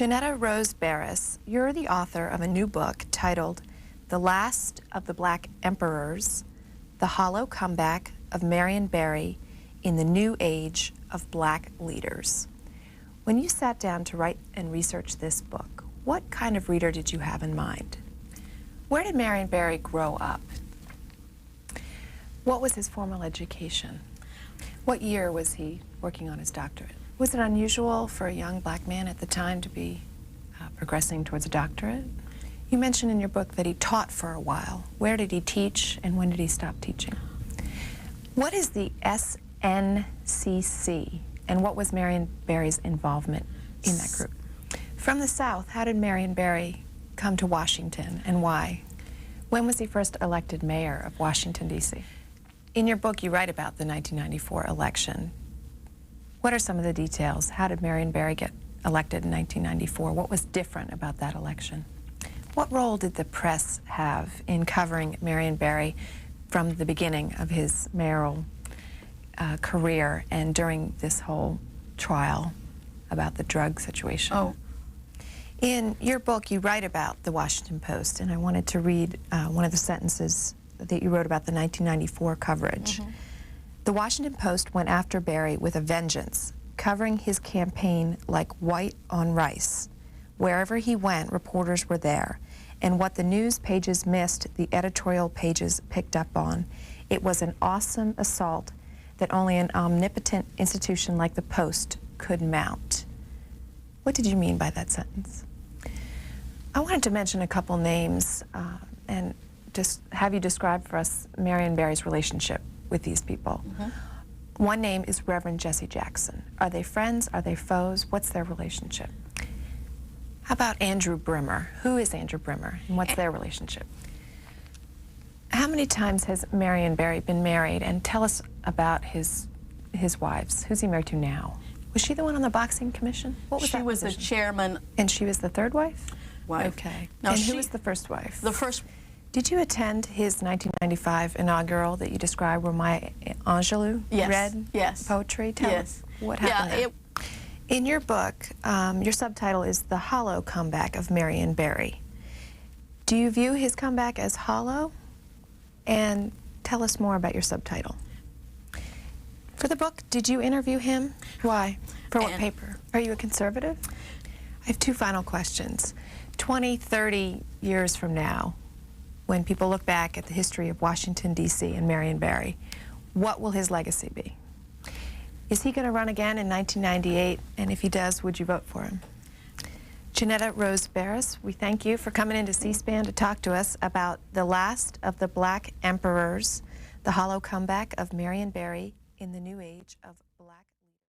Jonetta Rose Barras, you're the author of a new book titled The Last of the Black Emperors, The Hollow Comeback of Marion Barry in the New Age of Black Leaders. When you sat down to write and research this book, what kind of reader did you have in mind? Where did Marion Barry grow up? What was his formal education? What year was he working on his doctorate? Was it unusual for a young black man at the time to be progressing towards a doctorate? You mentioned in your book that he taught for a while. Where did he teach and when did he stop teaching? What is the SNCC and what was Marion Barry's involvement in that group? From the South, how did Marion Barry come to Washington and why? When was he first elected mayor of Washington, D.C.? In your book, you write about the 1994 election. What are some of the details? How did Marion Barry get elected in 1994? What was different about that election? What role did the press have in covering Marion Barry from the beginning of his mayoral career and during this whole trial about the drug situation? Oh. In your book, you write about the Washington Post, and I wanted to read one of the sentences that you wrote about the 1994 coverage. Mm-hmm. The Washington Post went after Barry with a vengeance, covering his campaign like white on rice. Wherever he went, reporters were there, and what the news pages missed, the editorial pages picked up on. It was an awesome assault that only an omnipotent institution like the Post could mount. What did you mean by that sentence? I wanted to mention a couple names and just have you describe for us Marion Barry's relationship with these people. Mm-hmm. One name is Reverend Jesse Jackson. Are they friends? Are they foes? What's their relationship? How about Andrew Brimmer? Who is Andrew Brimmer and what's their relationship? How many times has Marion Barry been married? And tell us about his wives. Who's he married to now? Was she the one on the boxing commission? What was that She was position? the chairman. And she was the third wife? Wife. Okay. No, and who was the first wife? The first. Did you attend his 1995 inaugural that you described where Maya Angelou read poetry? Tell us what happened there. In your book, your subtitle is The Hollow Comeback of Marion Barry. Do you view his comeback as hollow? And tell us more about your subtitle. For the book, did you interview him? Why? For what paper? Are you a conservative? I have two final questions. 20, 30 years from now, when people look back at the history of Washington, D.C. and Marion Barry, what will his legacy be? Is he going to run again in 1998? And if he does, would you vote for him? Jonetta Rose Barras, we thank you for coming into C-SPAN to talk to us about The Last of the Black Emperors, the hollow comeback of Marion Barry in the New Age of